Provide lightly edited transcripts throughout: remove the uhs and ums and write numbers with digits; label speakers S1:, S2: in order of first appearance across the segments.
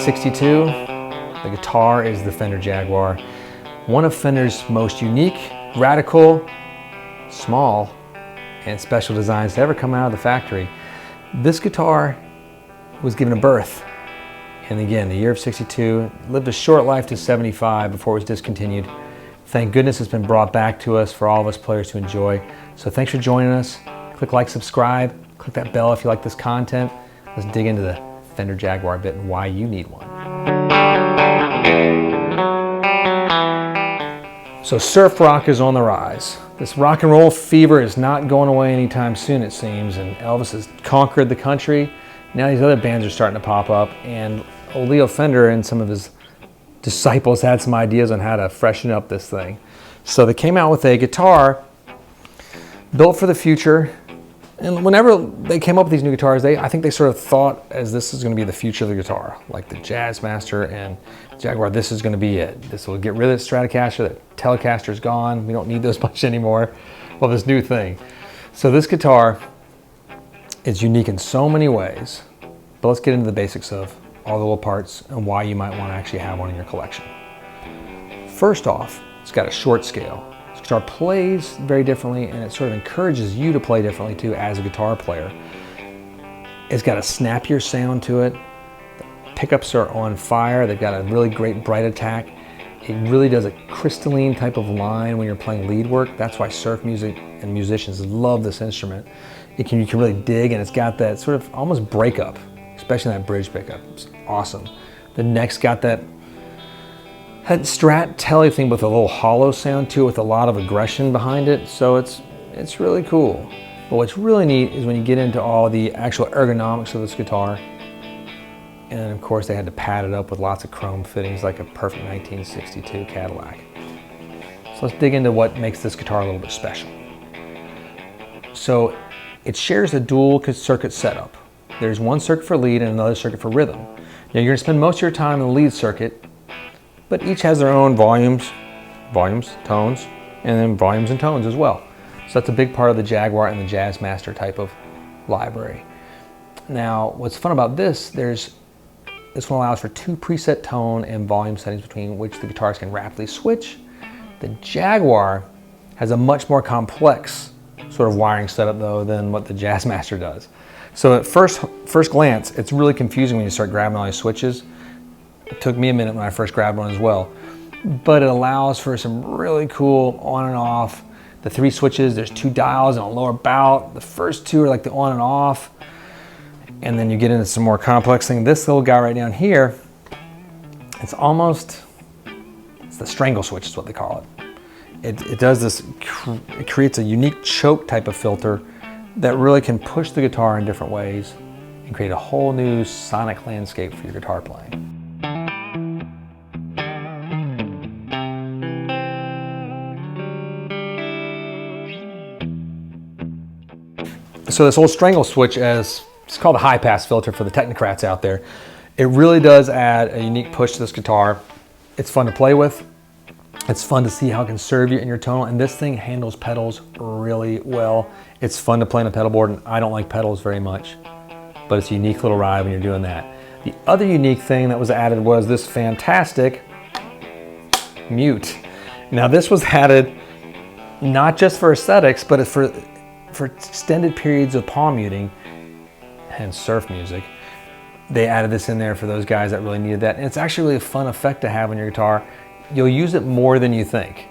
S1: 62, the guitar is the Fender Jaguar. One of Fender's most unique, radical, small, and special designs to ever come out of the factory. This guitar was given a birth. And again, the year of 62, lived a short life to 75 before it was discontinued. Thank goodness it's been brought back to us for all of us players to enjoy. So thanks for joining us. Click like, subscribe, click that bell if you like this content. Let's dig into the Fender Jaguar a bit and why you need one. So surf rock is on the rise. This rock and roll fever is not going away anytime soon, it seems, and Elvis has conquered the country. Now these other bands are starting to pop up, and old Leo Fender and some of his disciples had some ideas on how to freshen up this thing. So they came out with a guitar built for the future. And whenever they came up with these new guitars, I think they sort of thought as this is going to be the future of the guitar. Like the Jazzmaster and Jaguar, this is going to be it. This will get rid of the Stratocaster, the Telecaster's gone. We don't need those much anymore. Well, this new thing. So this guitar is unique in so many ways, but let's get into the basics of all the little parts and why you might want to actually have one in your collection. First off, it's got a short scale. This guitar plays very differently, and it sort of encourages you to play differently too as a guitar player. It's got a snappier sound to it. The pickups are on fire. They've got a really great bright attack. It really does a crystalline type of line when you're playing lead work. That's why surf music and musicians love this instrument. You can really dig, and it's got that sort of almost breakup, especially that bridge pickup. It's awesome. The neck's got that Strat Telly thing with a little hollow sound to it with a lot of aggression behind it. So it's really cool. But what's really neat is when you get into all the actual ergonomics of this guitar. And of course they had to pad it up with lots of chrome fittings like a perfect 1962 Cadillac. So let's dig into what makes this guitar a little bit special. So it shares a dual circuit setup. There's one circuit for lead and another circuit for rhythm. Now you're going to spend most of your time in the lead circuit, but each has their own volumes, tones, and then volumes and tones as well. So that's a big part of the Jaguar and the Jazzmaster type of library. Now, what's fun about this one allows for 2 preset tone and volume settings between which the guitars can rapidly switch. The Jaguar has a much more complex sort of wiring setup though than what the Jazzmaster does. So at first glance, it's really confusing when you start grabbing all these switches. It took me a minute when I first grabbed one as well. But it allows for some really cool on and off. The 3 switches, there's 2 dials and a lower bout. The first 2 are like the on and off. And then you get into some more complex thing. This little guy right down here, it's the strangle switch is what they call it. It does this, it creates a unique choke type of filter that really can push the guitar in different ways and create a whole new sonic landscape for your guitar playing. So this old strangle switch, it's called a high pass filter for the technocrats out there. It really does add a unique push to this guitar. It's fun to play with. It's fun to see how it can serve you in your tonal, and this thing handles pedals really well. It's fun to play on a pedal board, and I don't like pedals very much, but it's a unique little ride when you're doing that. The other unique thing that was added was this fantastic mute. Now this was added not just for aesthetics, but for extended periods of palm muting and surf music. They added this in there for those guys that really needed that. And it's actually really a fun effect to have on your guitar. You'll use it more than you think.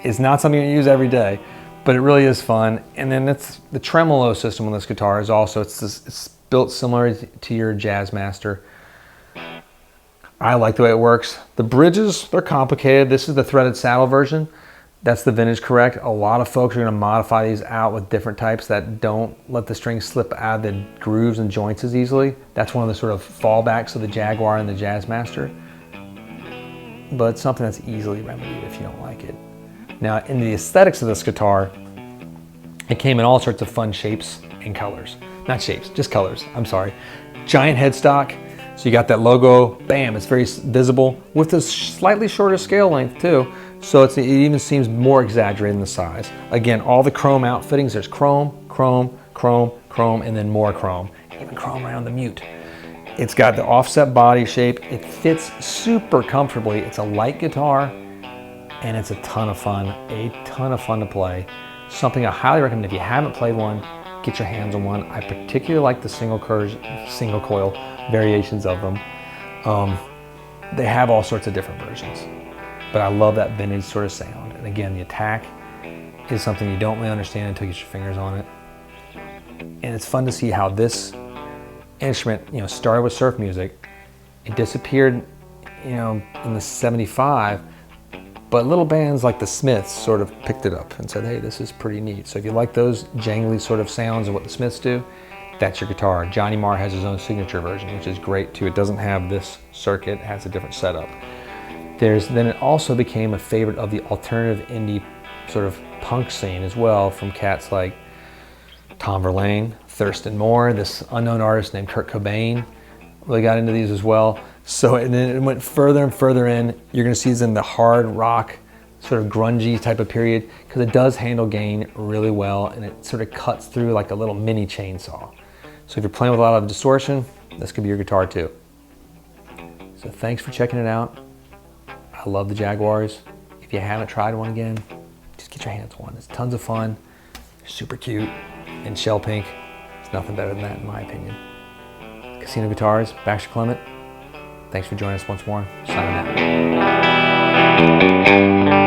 S1: It's not something you use every day, but it really is fun. And then it's the tremolo system on this guitar is also, it's built similar to your Jazzmaster. I like the way it works. The bridges, they're complicated. This is the threaded saddle version. That's the vintage correct. A lot of folks are going to modify these out with different types that don't let the strings slip out of the grooves and joints as easily. That's one of the sort of fallbacks of the Jaguar and the Jazzmaster. But it's something that's easily remedied if you don't like it. Now, in the aesthetics of this guitar, it came in all sorts of fun shapes and colors. Not shapes, just colors, I'm sorry. Giant headstock, so you got that logo, bam, it's very visible with a slightly shorter scale length too. So it even seems more exaggerated in the size. Again, all the chrome outfittings, there's chrome, chrome, chrome, chrome, and then more chrome. Even chrome around the mute. It's got the offset body shape. It fits super comfortably. It's a light guitar, and it's a ton of fun to play. Something I highly recommend. If you haven't played one, get your hands on one. I particularly like the single coil variations of them. They have all sorts of different versions, but I love that vintage sort of sound. And again, the attack is something you don't really understand until you get your fingers on it. And it's fun to see how this instrument, started with surf music. It disappeared, in the '75, but little bands like the Smiths sort of picked it up and said, hey, this is pretty neat. So if you like those jangly sort of sounds of what the Smiths do, that's your guitar. Johnny Marr has his own signature version, which is great too. It doesn't have this circuit, it has a different setup. Then it also became a favorite of the alternative indie sort of punk scene as well, from cats like Tom Verlaine, Thurston Moore, this unknown artist named Kurt Cobain. Really got into these as well. So and then it went further and further in. You're gonna see this in the hard rock, sort of grungy type of period, because it does handle gain really well, and it sort of cuts through like a little mini chainsaw. So if you're playing with a lot of distortion, this could be your guitar too. So thanks for checking it out. I love the Jaguars. If you haven't tried one again, just get your hands on one. It's tons of fun. They're super cute. And shell pink. There's nothing better than that in my opinion. Casino Guitars, Baxter Clement. Thanks for joining us once more. Signing out.